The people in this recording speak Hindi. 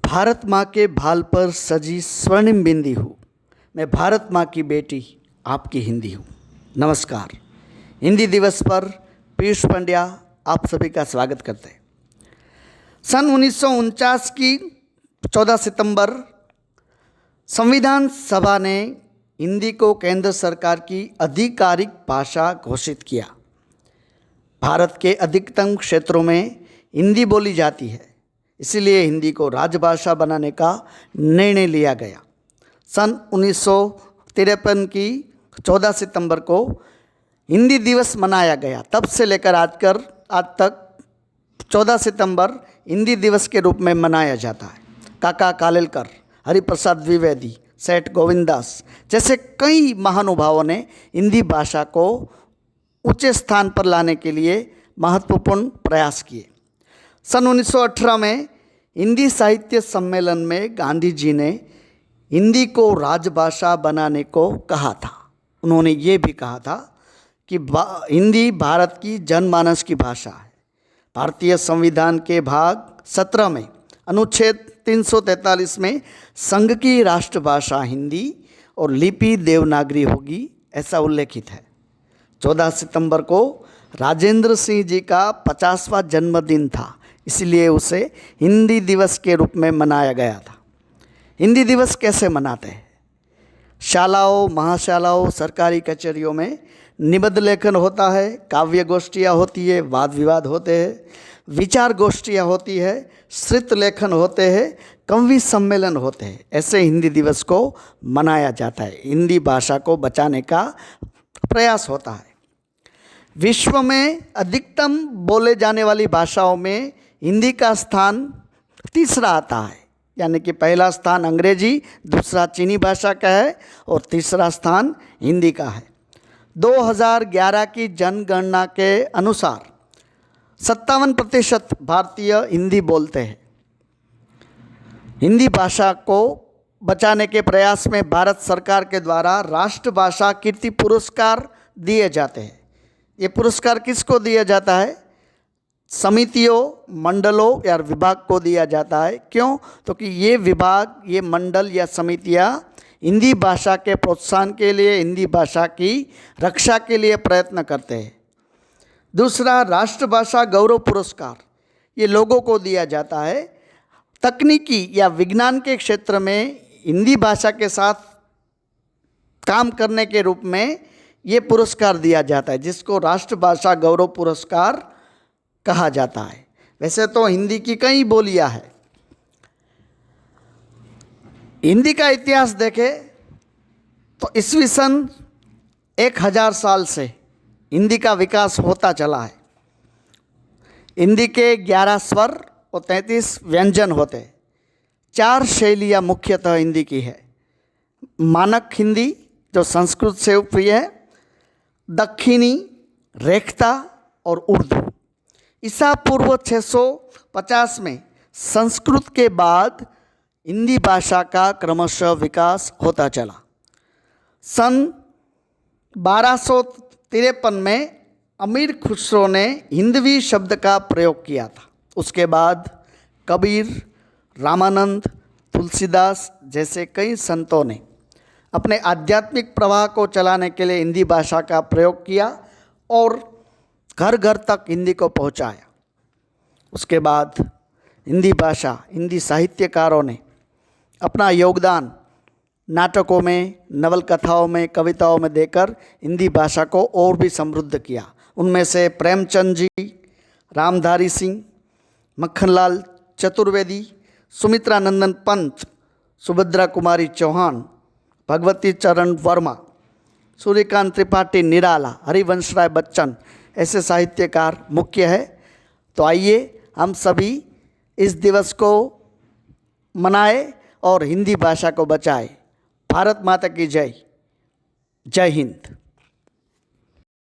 भारत माँ के भाल पर सजी स्वर्णिम बिंदी हूँ। मैं भारत माँ की बेटी आपकी हिंदी हूँ। नमस्कार। हिंदी दिवस पर पीयूष पंड्या आप सभी का स्वागत करते हैं। सन 1949 की 14 सितंबर संविधान सभा ने हिंदी को केंद्र सरकार की आधिकारिक भाषा घोषित किया। भारत के अधिकतम क्षेत्रों में हिंदी बोली जाती है, इसलिए हिंदी को राजभाषा बनाने का निर्णय लिया गया। सन 1953 की 14 सितंबर को हिंदी दिवस मनाया गया। तब से लेकर आज तक 14 सितंबर हिंदी दिवस के रूप में मनाया जाता है। काका कालेलकर, हरिप्रसाद द्विवेदी, सेठ गोविंददास जैसे कई महानुभावों ने हिंदी भाषा को ऊंचे स्थान पर लाने के लिए महत्वपूर्ण प्रयास किए। सन 1918 में हिंदी साहित्य सम्मेलन में गांधी जी ने हिंदी को राजभाषा बनाने को कहा था। उन्होंने ये भी कहा था कि हिंदी भारत की जनमानस की भाषा है। भारतीय संविधान के भाग 17 में अनुच्छेद 343 में संघ की राष्ट्रभाषा हिंदी और लिपि देवनागरी होगी, ऐसा उल्लेखित है। 14 सितंबर को राजेंद्र सिंह जी का 50वां जन्मदिन था, इसलिए उसे हिंदी दिवस के रूप में मनाया गया था। हिंदी दिवस कैसे मनाते हैं? शालाओं, महाशालाओं, सरकारी कचहरियों में निबंध लेखन होता है, काव्य गोष्ठियाँ होती है, वाद विवाद होते हैं, विचार गोष्ठियाँ होती है, श्रित लेखन होते हैं, कवि सम्मेलन होते हैं। ऐसे हिंदी दिवस को मनाया जाता है। हिंदी भाषा को बचाने का प्रयास होता है। विश्व में अधिकतम बोले जाने वाली भाषाओं में हिंदी का स्थान तीसरा आता है, यानी कि पहला स्थान अंग्रेजी, दूसरा चीनी भाषा का है और तीसरा स्थान हिंदी का है। 2011 की जनगणना के अनुसार 57% भारतीय हिंदी बोलते हैं। हिंदी भाषा को बचाने के प्रयास में भारत सरकार के द्वारा राष्ट्रभाषा कीर्ति पुरस्कार दिए जाते हैं। ये पुरस्कार किसको दिया जाता है? समितियों, मंडलों या विभाग को दिया जाता है। क्यों? तो कि ये विभाग, ये मंडल या समितियाँ हिंदी भाषा के प्रोत्साहन के लिए, हिंदी भाषा की रक्षा के लिए प्रयत्न करते हैं। दूसरा, राष्ट्रभाषा गौरव पुरस्कार, ये लोगों को दिया जाता है। तकनीकी या विज्ञान के क्षेत्र में हिंदी भाषा के साथ काम करने के रूप में ये पुरस्कार दिया जाता है, जिसको राष्ट्रभाषा गौरव पुरस्कार कहा जाता है। वैसे तो हिंदी की कई बोलियां हैं। हिंदी का इतिहास देखें तो ईस्वी सन 1000 साल से हिंदी का विकास होता चला है। हिंदी के 11 स्वर और 33 व्यंजन होते हैं। 4 शैलियाँ मुख्यतः हिंदी की है। मानक हिंदी जो संस्कृत से उपरी है, दक्षिणी, रेखता और उर्दू। ईसा पूर्व 650 में संस्कृत के बाद हिंदी भाषा का क्रमशः विकास होता चला। सन 1253 में अमीर खुसरो ने हिंदवी शब्द का प्रयोग किया था। उसके बाद कबीर, रामानंद, तुलसीदास जैसे कई संतों ने अपने आध्यात्मिक प्रवाह को चलाने के लिए हिंदी भाषा का प्रयोग किया और घर घर तक हिंदी को पहुंचाया। उसके बाद हिंदी भाषा, हिंदी साहित्यकारों ने अपना योगदान नाटकों में, नवलकथाओं में, कविताओं में देकर हिंदी भाषा को और भी समृद्ध किया। उनमें से प्रेमचंद जी, रामधारी सिंह, मक्खनलाल चतुर्वेदी, सुमित्रा नंदन पंत, सुभद्रा कुमारी चौहान, भगवती चरण वर्मा, सूर्यकांत त्रिपाठी निराला, हरिवंश राय बच्चन ऐसे साहित्यकार मुख्य है। तो आइए हम सभी इस दिवस को मनाएं और हिंदी भाषा को बचाएं। भारत माता की जय। जय हिंद।